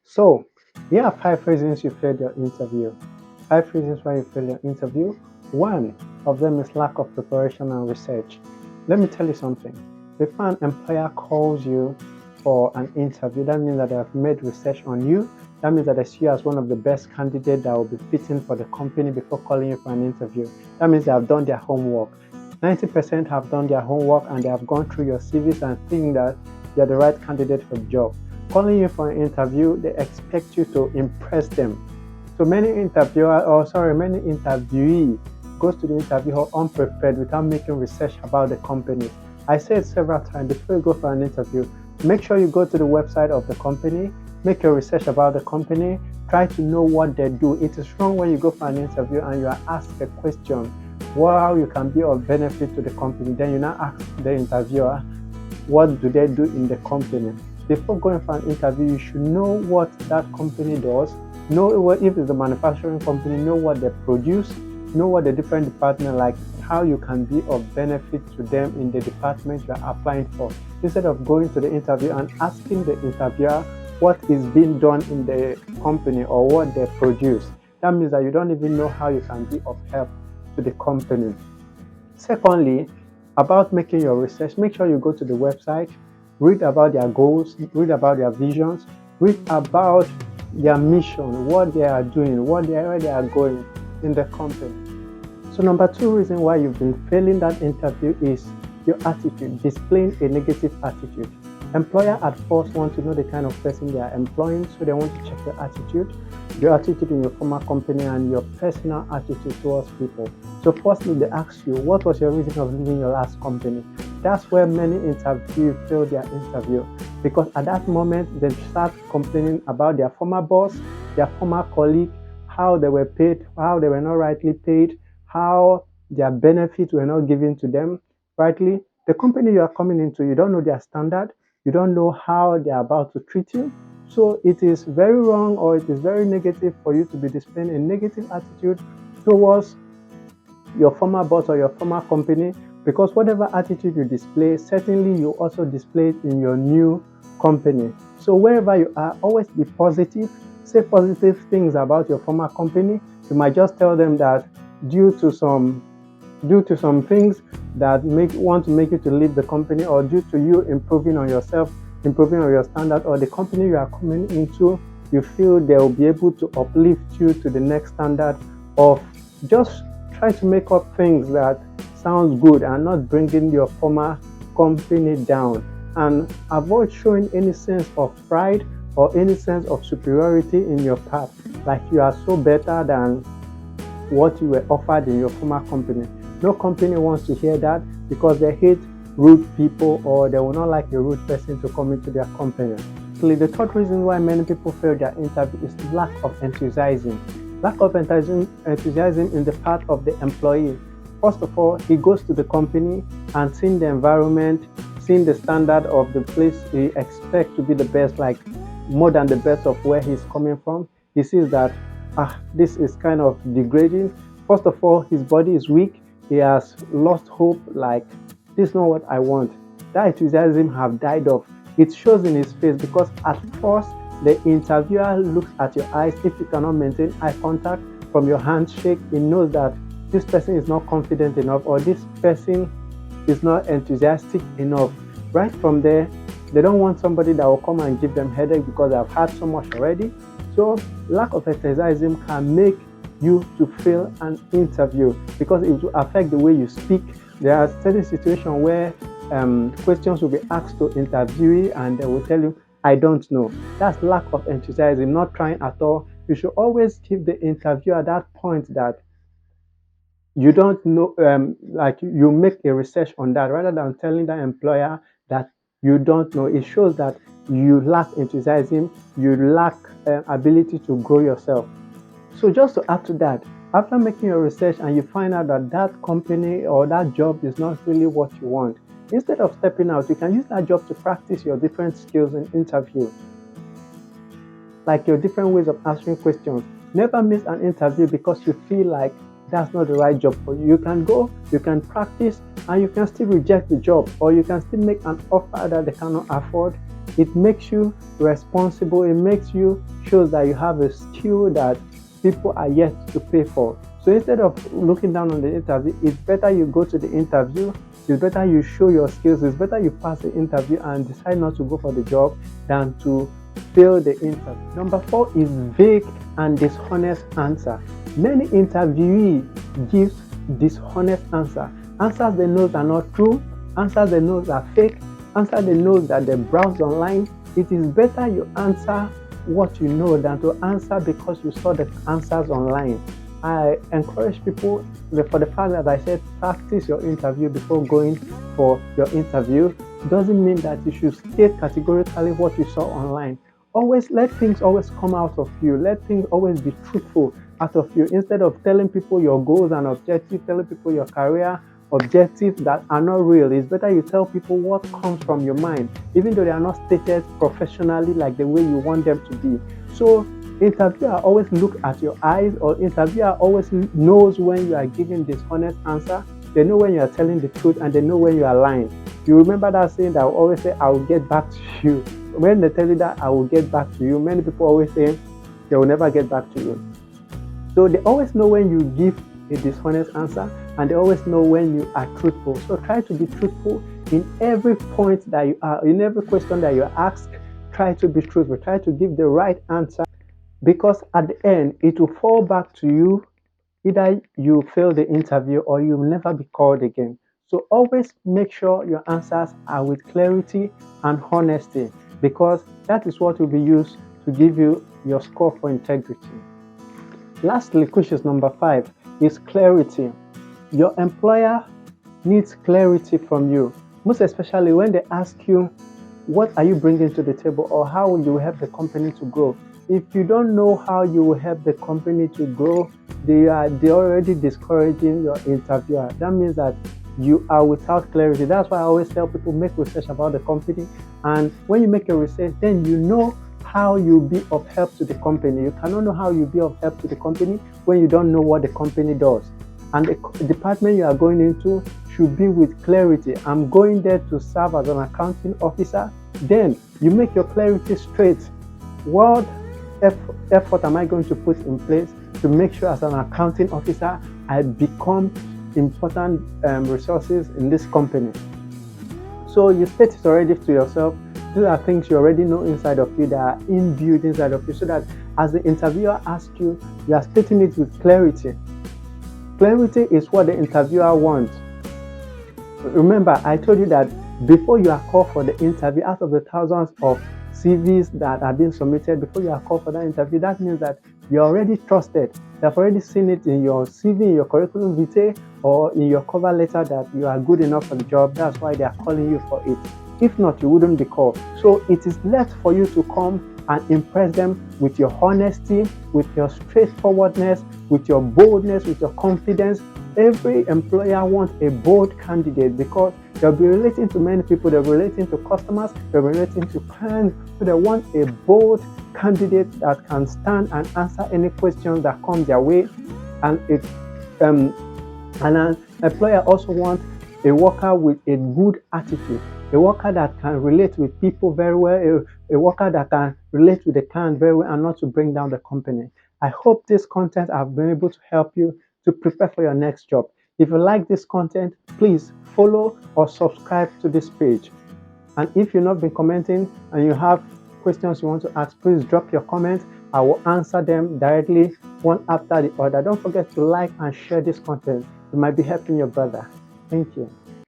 So, here are 5 reasons you failed your interview. 5 reasons why you failed your interview. One of them is lack of preparation and research. Let me tell you something. If an employer calls you for an interview, that means that they have made research on you. That means that they see you as one of the best candidates that will be fitting for the company before calling you for an interview. That means they have done their homework. 90% have done their homework and they have gone through your CVs and think that you're the right candidate for the job. Calling you for an interview, they expect you to impress them. So many interviewee goes to the interview hall unprepared without making research about the company. I said several times, before you go for an interview, make sure you go to the website of the company, make your research about the company, try to know what they do. It is wrong when you go for an interview and you are asked a question, how you can be of benefit to the company. Then you now ask the interviewer, what do they do in the company? Before going for an interview, you should know what that company does, know what, if it's a manufacturing company, know what they produce, know what the different departments like, how you can be of benefit to them in the department you are applying for. Instead of going to the interview and asking the interviewer what is being done in the company or what they produce, that means that you don't even know how you can be of help to the company. Secondly, about making your research, make sure you go to the website, read about their goals, read about their visions, read about their mission, what they are doing, where they are going in the company. So number 2 reason why you've been failing that interview is your attitude, displaying a negative attitude. Employer at first want to know the kind of person they are employing, so they want to check your attitude in your former company and your personal attitude towards people. So firstly, they ask you, what was your reason of leaving your last company? That's where many interviews fail their interview, because at that moment they start complaining about their former boss, their former colleague, how they were paid, how they were not rightly paid, how their benefits were not given to them rightly. The company you are coming into, you don't know their standard, you don't know how they are about to treat you. So it is very wrong, or it is very negative for you to be displaying a negative attitude towards your former boss or your former company, because whatever attitude you display, certainly you also display it in your new company. So wherever you are, always be positive, say positive things about your former company. You might just tell them that due to some things that want to make you to leave the company, or due to you improving on yourself, improving on your standard, or the company you are coming into, you feel they will be able to uplift you to the next standard. Of just try to make up things that sounds good and not bringing your former company down, and avoid showing any sense of pride or any sense of superiority in your path, like you are so better than what you were offered in your former company. No company wants to hear that, because they hate rude people, or they will not like a rude person to come into their company. So the third reason why many people fail their interview is lack of enthusiasm. Lack of enthusiasm in the part of the employee. First of all, he goes to the company and seeing the environment, seeing the standard of the place he expects to be the best, like more than the best of where he's coming from. He sees that this is kind of degrading. First of all, his body is weak. He has lost hope, like this is not what I want. That enthusiasm have died off. It shows in his face, because at first the interviewer looks at your eyes. If you cannot maintain eye contact from your handshake, he knows that this person is not confident enough, or this person is not enthusiastic enough. Right from there, they don't want somebody that will come and give them headache because they have had so much already. So lack of enthusiasm can make you to fail an interview, because it will affect the way you speak. There are certain situations where questions will be asked to interviewee and they will tell you, I don't know. That's lack of enthusiasm, not trying at all. You should always give the interviewer that point that you don't know, like you make a research on that, rather than telling the employer that you don't know. It shows that you lack enthusiasm, you lack ability to grow yourself. So just to add to that, after making your research and you find out that that company or that job is not really what you want, instead of stepping out, you can use that job to practice your different skills in interview, like your different ways of answering questions. Never miss an interview because you feel like that's not the right job for you. You can go, you can practice, and you can still reject the job, or you can still make an offer that they cannot afford. It makes you responsible. It makes you shows that you have a skill that people are yet to pay for. So instead of looking down on the interview, it's better you go to the interview. It's better you show your skills. It's better you pass the interview and decide not to go for the job than to fail the interview. Number 4 is vague and dishonest answer. Many interviewees give dishonest answers they know are not true, answers they know are fake, answers they know that they browse online. It is better you answer what you know than to answer because you saw the answers online. I encourage people, for the fact that I said practice your interview before going for your interview doesn't mean that you should state categorically what you saw online. Always let things always come out of you. Let things always be truthful out of you, instead of telling people your goals and objectives, telling people your career objectives that are not real. It's better you tell people what comes from your mind, even though they are not stated professionally like the way you want them to be. So interviewer always look at your eyes, or interviewer always knows when you are giving dishonest answer. They know when you are telling the truth, and they know when you are lying. You remember that saying that I will always say, I will get back to you. When they tell you that I will get back to you, many people always say they will never get back to you. So they always know when you give a dishonest answer, and they always know when you are truthful. So try to be truthful in every point that you are, in every question that you are asked. Try to be truthful. Try to give the right answer, because at the end it will fall back to you. Either you fail the interview or you will never be called again. So always make sure your answers are with clarity and honesty, because that is what will be used to give you your score for integrity. Lastly, question number 5 is clarity. Your employer needs clarity from you, most especially when they ask you, what are you bringing to the table, or how will you help the company to grow? If you don't know how you will help the company to grow, they're already discouraging your interviewer. That means that you are without clarity. That's why I always tell people, make research about the company. And when you make your research, then you know how you'll be of help to the company. You cannot know how you'll be of help to the company when you don't know what the company does. And the department you are going into should be with clarity. I'm going there to serve as an accounting officer. Then you make your clarity straight. What effort am I going to put in place to make sure as an accounting officer I become important resources in this company? So you state it already to yourself. These are things you already know inside of you, that are imbued inside of you, so that as the interviewer asks you, you are stating it with clarity. Clarity is what the interviewer wants. Remember, I told you that before you are called for the interview, out of the thousands of CVs that are being submitted, before you are called for that interview, that means that you're already trusted. They've already seen it in your CV, in your curriculum vitae, or in your cover letter that you are good enough for the job. That's why they are calling you for it. If not, you wouldn't be called. So it is left for you to come and impress them with your honesty, with your straightforwardness, with your boldness, with your confidence. Every employer wants a bold candidate, because they'll be relating to many people. They'll be relating to customers. They'll be relating to clients. So they want a bold candidate that can stand and answer any questions that come their way. And an employer also wants a worker with a good attitude, a worker that can relate with people very well, a worker that can relate with the client very well, and not to bring down the company. I hope this content have been able to help you to prepare for your next job. If you like this content, please follow or subscribe to this page. And if you've not been commenting and you have questions you want to ask, please drop your comments. I will answer them directly, one after the other. Don't forget to like and share this content. You might be helping your brother. Thank you.